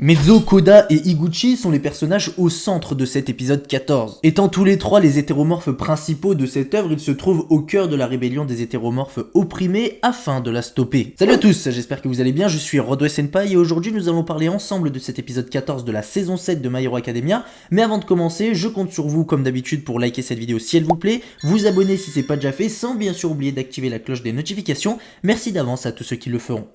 Mezzo, Koda et Higuchi sont les personnages au centre de cet épisode 14. Étant tous les trois les hétéromorphes principaux de cette œuvre, ils se trouvent au cœur de la rébellion des hétéromorphes opprimés afin de la stopper. Salut à tous, j'espère que vous allez bien, je suis Rodway Senpai et aujourd'hui nous allons parler ensemble de cet épisode 14 de la saison 7 de My Hero Academia. Mais avant de commencer, je compte sur vous comme d'habitude pour liker cette vidéo si elle vous plaît, vous abonner si c'est pas déjà fait, sans bien sûr oublier d'activer la cloche des notifications. Merci d'avance à tous ceux qui le feront.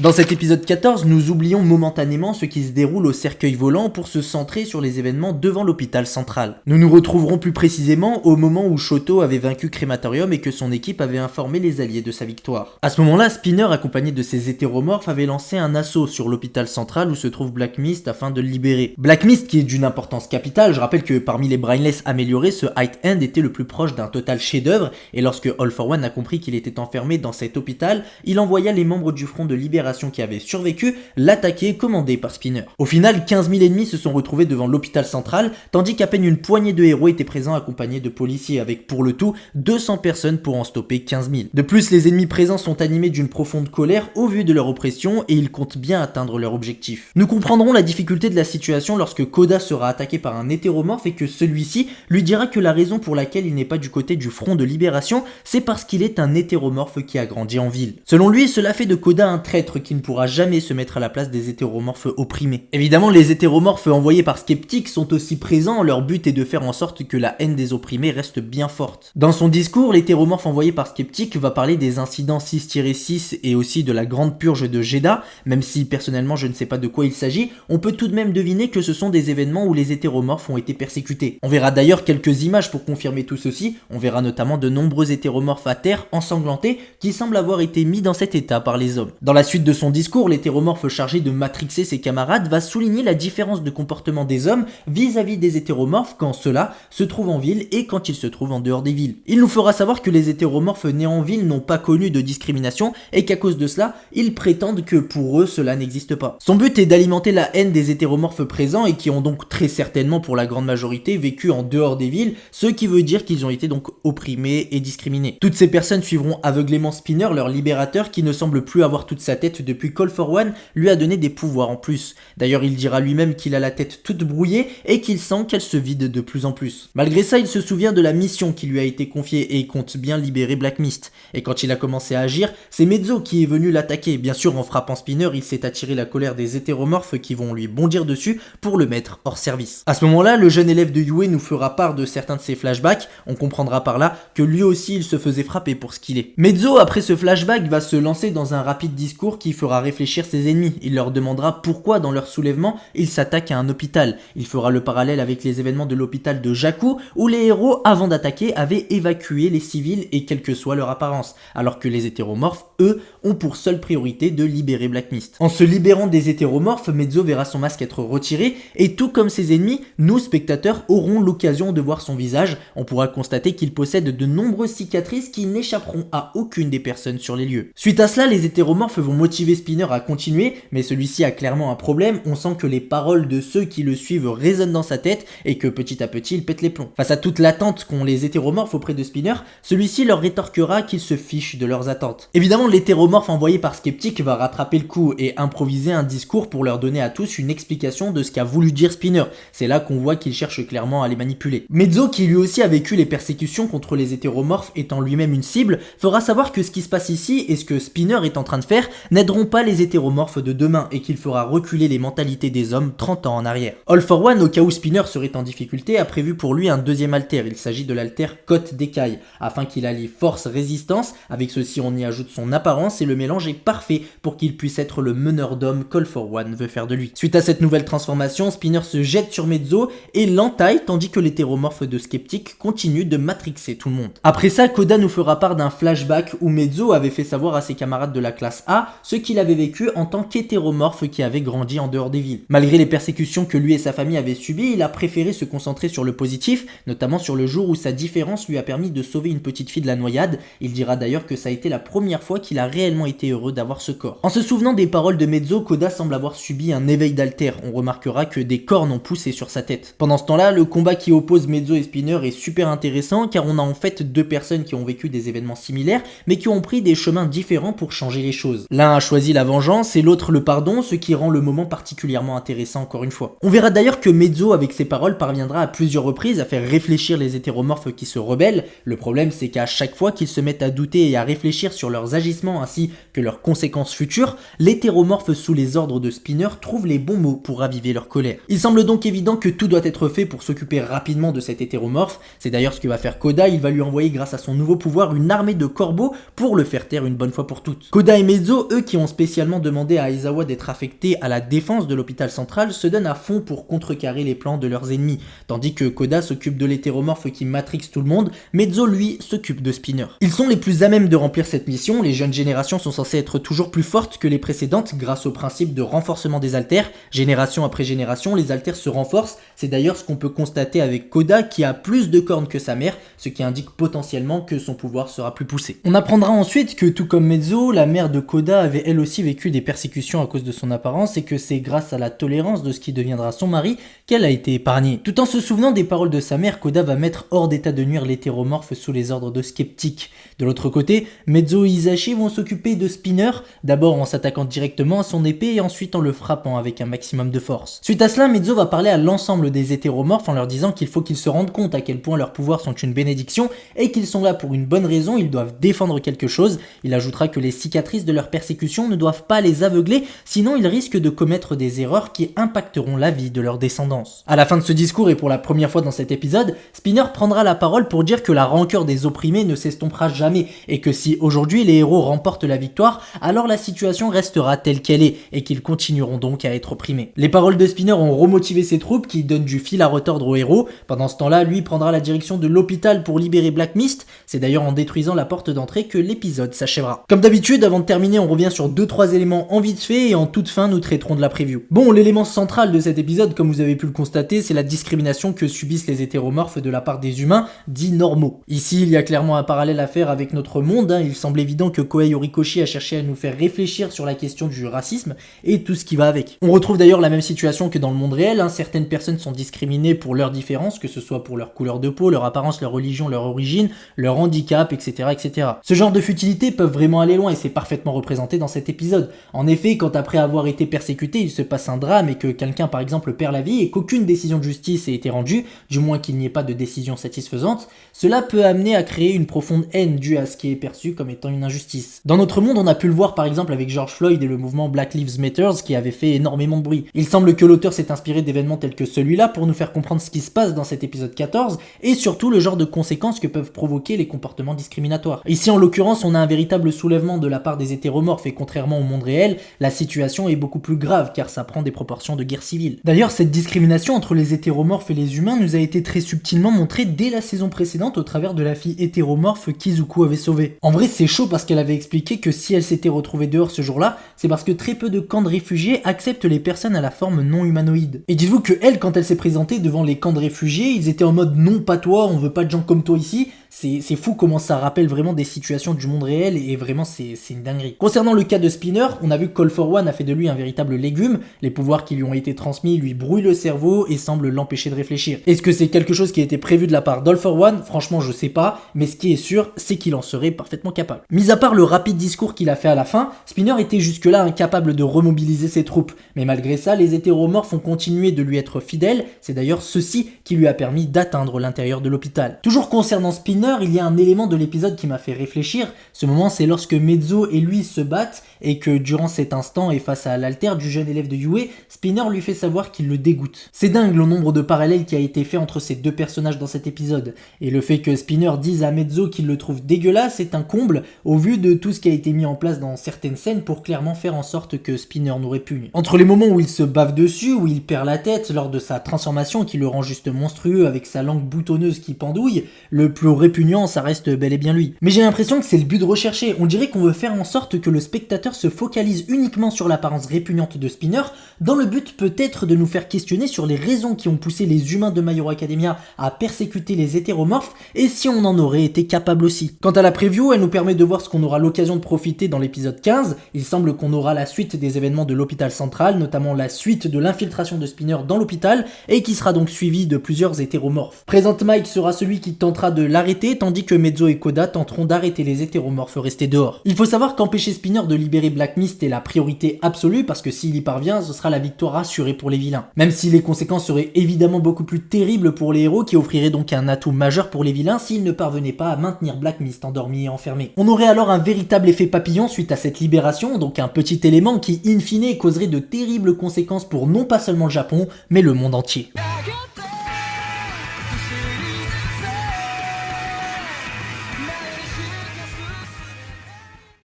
Dans cet épisode 14, nous oublions momentanément ce qui se déroule au cercueil volant pour se centrer sur les événements devant l'hôpital central. Nous nous retrouverons plus précisément au moment où Shoto avait vaincu Crématorium et que son équipe avait informé les alliés de sa victoire. À ce moment-là, Spinner, accompagné de ses hétéromorphes, avait lancé un assaut sur l'hôpital central où se trouve Black Mist afin de le libérer. Black Mist qui est d'une importance capitale, je rappelle que parmi les Brainless améliorés, ce Height End était le plus proche d'un total chef-d'œuvre et lorsque All for One a compris qu'il était enfermé dans cet hôpital, il envoya les membres du front de libération qui avait survécu l'attaquer commandé par Spinner. Au final, 15 000 ennemis se sont retrouvés devant l'hôpital central, tandis qu'à peine une poignée de héros étaient présents accompagnés de policiers, avec pour le tout 200 personnes pour en stopper 15 000. De plus, les ennemis présents sont animés d'une profonde colère au vu de leur oppression et ils comptent bien atteindre leur objectif. Nous comprendrons la difficulté de la situation lorsque Koda sera attaqué par un hétéromorphe et que celui-ci lui dira que la raison pour laquelle il n'est pas du côté du front de libération, c'est parce qu'il est un hétéromorphe qui a grandi en ville. Selon lui, cela fait de Koda un traître qui ne pourra jamais se mettre à la place des hétéromorphes opprimés. Évidemment, les hétéromorphes envoyés par Skeptic sont aussi présents, leur but est de faire en sorte que la haine des opprimés reste bien forte. Dans son discours, l'hétéromorphe envoyé par Skeptic va parler des incidents 6-6 et aussi de la grande purge de Jeddah, même si personnellement je ne sais pas de quoi il s'agit, on peut tout de même deviner que ce sont des événements où les hétéromorphes ont été persécutés. On verra d'ailleurs quelques images pour confirmer tout ceci, on verra notamment de nombreux hétéromorphes à terre ensanglantés qui semblent avoir été mis dans cet état par les hommes. Dans la suite de son discours, l'hétéromorphe chargé de matrixer ses camarades va souligner la différence de comportement des hommes vis-à-vis des hétéromorphes quand ceux-là se trouvent en ville et quand ils se trouvent en dehors des villes. Il nous fera savoir que les hétéromorphes nés en ville n'ont pas connu de discrimination et qu'à cause de cela, ils prétendent que pour eux cela n'existe pas. Son but est d'alimenter la haine des hétéromorphes présents et qui ont donc très certainement pour la grande majorité vécu en dehors des villes, ce qui veut dire qu'ils ont été donc opprimés et discriminés. Toutes ces personnes suivront aveuglément Spinner, leur libérateur, qui ne semble plus avoir toute sa tête depuis All for One lui a donné des pouvoirs en plus. D'ailleurs, il dira lui-même qu'il a la tête toute brouillée et qu'il sent qu'elle se vide de plus en plus. Malgré ça, il se souvient de la mission qui lui a été confiée et compte bien libérer Black Mist. Et quand il a commencé à agir, c'est Mezzo qui est venu l'attaquer. Bien sûr, en frappant Spinner, il s'est attiré la colère des hétéromorphes qui vont lui bondir dessus pour le mettre hors service. À ce moment-là, le jeune élève de Yue nous fera part de certains de ses flashbacks. On comprendra par là que lui aussi, il se faisait frapper pour ce qu'il est. Mezzo, après ce flashback, va se lancer dans un rapide discours qui fera réfléchir ses ennemis. Il leur demandera pourquoi dans leur soulèvement ils s'attaquent à un hôpital. Il fera le parallèle avec les événements de l'hôpital de Jakku où les héros avant d'attaquer avaient évacué les civils et quelle que soit leur apparence, alors que les hétéromorphes, eux, ont pour seule priorité de libérer Black Mist. En se libérant des hétéromorphes, Mezzo verra son masque être retiré et tout comme ses ennemis, nous spectateurs aurons l'occasion de voir son visage. On pourra constater qu'il possède de nombreuses cicatrices qui n'échapperont à aucune des personnes sur les lieux. Suite à cela, les hétéromorphes vont motiver Spinner à continuer, mais celui-ci a clairement un problème, on sent que les paroles de ceux qui le suivent résonnent dans sa tête et que petit à petit il pète les plombs. Face à toute l'attente qu'ont les hétéromorphes auprès de Spinner, celui-ci leur rétorquera qu'ils se fichent de leurs attentes. Évidemment, l'hétéromorphe envoyé par Skeptic va rattraper le coup et improviser un discours pour leur donner à tous une explication de ce qu'a voulu dire Spinner. C'est là qu'on voit qu'il cherche clairement à les manipuler. Mezzo, qui lui aussi a vécu les persécutions contre les hétéromorphes étant lui-même une cible, fera savoir que ce qui se passe ici et ce que Spinner est en train de faire n'aideront pas les hétéromorphes de demain et qu'il fera reculer les mentalités des hommes 30 ans en arrière. All for One, au cas où Spinner serait en difficulté, a prévu pour lui un deuxième alter. Il s'agit de l'alter Côte d'écaille, afin qu'il allie force-résistance. Avec ceci, on y ajoute son apparence et le mélange est parfait pour qu'il puisse être le meneur d'hommes qu'All for One veut faire de lui. Suite à cette nouvelle transformation, Spinner se jette sur Mezzo et l'entaille tandis que l'hétéromorphe de Skeptic continue de matrixer tout le monde. Après ça, Koda nous fera part d'un flashback où Mezzo avait fait savoir à ses camarades de la classe A ce qu'il avait vécu en tant qu'hétéromorphe qui avait grandi en dehors des villes. Malgré les persécutions que lui et sa famille avaient subies, il a préféré se concentrer sur le positif, notamment sur le jour où sa différence lui a permis de sauver une petite fille de la noyade. Il dira d'ailleurs que ça a été la première fois qu'il a réellement été heureux d'avoir ce corps. En se souvenant des paroles de Mezzo, Koda semble avoir subi un éveil d'alter. On remarquera que des cornes ont poussé sur sa tête. Pendant ce temps-là, le combat qui oppose Mezzo et Spinner est super intéressant car on a en fait deux personnes qui ont vécu des événements similaires mais qui ont pris des chemins différents pour changer les choses. L'un a choisi la vengeance et l'autre le pardon, ce qui rend le moment particulièrement intéressant encore une fois. On verra d'ailleurs que Mezzo avec ses paroles parviendra à plusieurs reprises à faire réfléchir les hétéromorphes qui se rebellent. Le problème c'est qu'à chaque fois qu'ils se mettent à douter et à réfléchir sur leurs agissements ainsi que leurs conséquences futures, l'hétéromorphe sous les ordres de Spinner trouve les bons mots pour raviver leur colère. Il semble donc évident que tout doit être fait pour s'occuper rapidement de cet hétéromorphe. C'est d'ailleurs ce que va faire Koda, il va lui envoyer grâce à son nouveau pouvoir une armée de corbeaux pour le faire taire une bonne fois pour toutes. Koda et Mezzo, eux qui ont spécialement demandé à Aizawa d'être affecté à la défense de l'hôpital central, se donnent à fond pour contrecarrer les plans de leurs ennemis, tandis que Koda s'occupe de l'hétéromorphe qui matrixe tout le monde, Mezzo lui s'occupe de Spinner. Ils sont les plus à même de remplir cette mission, les jeunes générations sont censées être toujours plus fortes que les précédentes grâce au principe de renforcement des alters. Génération après génération, les alters se renforcent, c'est d'ailleurs ce qu'on peut constater avec Koda qui a plus de cornes que sa mère, ce qui indique potentiellement que son pouvoir sera plus poussé. On apprendra ensuite que tout comme Mezzo, la mère de Koda avait elle aussi vécu des persécutions à cause de son apparence et que c'est grâce à la tolérance de ce qui deviendra son mari qu'elle a été épargnée. Tout en se souvenant des paroles de sa mère, Koda va mettre hors d'état de nuire l'hétéromorphe sous les ordres de Skeptic. De l'autre côté, Mezzo et Hisashi vont s'occuper de Spinner, d'abord en s'attaquant directement à son épée et ensuite en le frappant avec un maximum de force. Suite à cela, Mezzo va parler à l'ensemble des hétéromorphes en leur disant qu'il faut qu'ils se rendent compte à quel point leurs pouvoirs sont une bénédiction et qu'ils sont là pour une bonne raison, ils doivent défendre quelque chose. Il ajoutera que les cicatrices de leur persécution ne doivent pas les aveugler, sinon ils risquent de commettre des erreurs qui impacteront la vie de leur descendance. À la fin de ce discours et pour la première fois dans cet épisode, Spinner prendra la parole pour dire que la rancœur des opprimés ne s'estompera jamais et que si aujourd'hui les héros remportent la victoire, alors la situation restera telle qu'elle est et qu'ils continueront donc à être opprimés. Les paroles de Spinner ont remotivé ses troupes qui donnent du fil à retordre aux héros. Pendant ce temps-là, lui prendra la direction de l'hôpital pour libérer Black Mist. C'est d'ailleurs en détruisant la porte d'entrée que l'épisode s'achèvera. Comme d'habitude, avant de terminer, on revient sur 2-3 éléments en vite fait et en toute fin, nous traiterons de la preview. Bon, l'élément central de cet épisode, comme vous avez pu le constater, c'est la discrimination que subissent les hétéromorphes de la part des humains, dits normaux. Ici, il y a clairement un parallèle à faire avec notre monde. Il semble évident que Kohei Horikoshi a cherché à nous faire réfléchir sur la question du racisme et tout ce qui va avec. On retrouve d'ailleurs la même situation que dans le monde réel. Certaines personnes sont discriminées pour leurs différences, que ce soit pour leur couleur de peau, leur apparence, leur religion, leur origine, leur handicap, etc., etc. Ce genre de futilités peuvent vraiment aller loin et c'est parfaitement représenté dans cet épisode. En effet, quand après avoir été persécuté, il se passe un drame et que quelqu'un par exemple perd la vie et qu'aucune décision de justice ait été rendue, du moins qu'il n'y ait pas de décision satisfaisante, cela peut amener à créer une profonde haine due à ce qui est perçu comme étant une injustice. Dans notre monde, on a pu le voir par exemple avec George Floyd et le mouvement Black Lives Matter qui avait fait énormément de bruit. Il semble que l'auteur s'est inspiré d'événements tels que celui-là pour nous faire comprendre ce qui se passe dans cet épisode 14 et surtout le genre de conséquences que peuvent provoquer les comportements discriminatoires. Ici en l'occurrence, on a un véritable soulèvement de la part des hétéromorphes et contrairement au monde réel, la situation est beaucoup plus grave car ça prend des proportions de guerre civile. D'ailleurs, cette discrimination entre les hétéromorphes et les humains nous a été très subtilement montrée dès la saison précédente au travers de la fille hétéromorphe qu'Izuku avait sauvée. En vrai, c'est chaud parce qu'elle avait expliqué que si elle s'était retrouvée dehors ce jour-là, c'est parce que très peu de camps de réfugiés acceptent les personnes à la forme non humanoïde. Et dites-vous que elle, quand elle s'est présentée devant les camps de réfugiés, ils étaient en mode non pas toi, on veut pas de gens comme toi ici. C'est fou comment ça rappelle vraiment des situations du monde réel et vraiment c'est une dinguerie. Concernant le cas de Spinner, on a vu que Call for One a fait de lui un véritable légume, les pouvoirs qui lui ont été transmis lui brouillent le cerveau et semblent l'empêcher de réfléchir. Est-ce que c'est quelque chose qui a été prévu de la part d'All for One? Franchement je sais pas, mais ce qui est sûr c'est qu'il en serait parfaitement capable. Mis à part le rapide discours qu'il a fait à la fin, Spinner était jusque-là incapable de remobiliser ses troupes, mais malgré ça les hétéromorphes ont continué de lui être fidèles, c'est d'ailleurs ceci qui lui a permis d'atteindre l'intérieur de l'hôpital. Toujours concernant Spinner, il y a un élément de l'épisode qui m'a fait réfléchir. Ce moment, c'est lorsque Mezzo et lui se battent et que durant cet instant et face à l'alter du jeune élève de Yue, Spinner lui fait savoir qu'il le dégoûte. C'est dingue le nombre de parallèles qui a été fait entre ces deux personnages dans cet épisode. Et le fait que Spinner dise à Mezzo qu'il le trouve dégueulasse est un comble au vu de tout ce qui a été mis en place dans certaines scènes pour clairement faire en sorte que Spinner nous répugne. Entre les moments où il se bave dessus, où il perd la tête lors de sa transformation qui le rend juste monstrueux avec sa langue boutonneuse qui pendouille, le plus répugnant ça reste bel et bien lui. Mais j'ai l'impression que c'est le but recherché, on dirait qu'on veut faire en sorte que le spectateur spectateur se focalise uniquement sur l'apparence répugnante de Spinner, dans le but peut-être de nous faire questionner sur les raisons qui ont poussé les humains de My Hero Academia à persécuter les hétéromorphes et si on en aurait été capable aussi. Quant à la preview, elle nous permet de voir ce qu'on aura l'occasion de profiter dans l'épisode 15. Il semble qu'on aura la suite des événements de l'hôpital central, notamment la suite de l'infiltration de Spinner dans l'hôpital et qui sera donc suivie de plusieurs hétéromorphes. Present Mike sera celui qui tentera de l'arrêter tandis que Mezzo et Koda tenteront d'arrêter les hétéromorphes restés dehors. Il faut savoir qu'empêcher Spinner de libérer Black Mist est la priorité absolue parce que s'il y parvient, ce sera la victoire assurée pour les vilains. Même si les conséquences seraient évidemment beaucoup plus terribles pour les héros qui offriraient donc un atout majeur pour les vilains s'ils ne parvenaient pas à maintenir Black Mist endormi et enfermé. On aurait alors un véritable effet papillon suite à cette libération, donc un petit élément qui in fine causerait de terribles conséquences pour non pas seulement le Japon, mais le monde entier.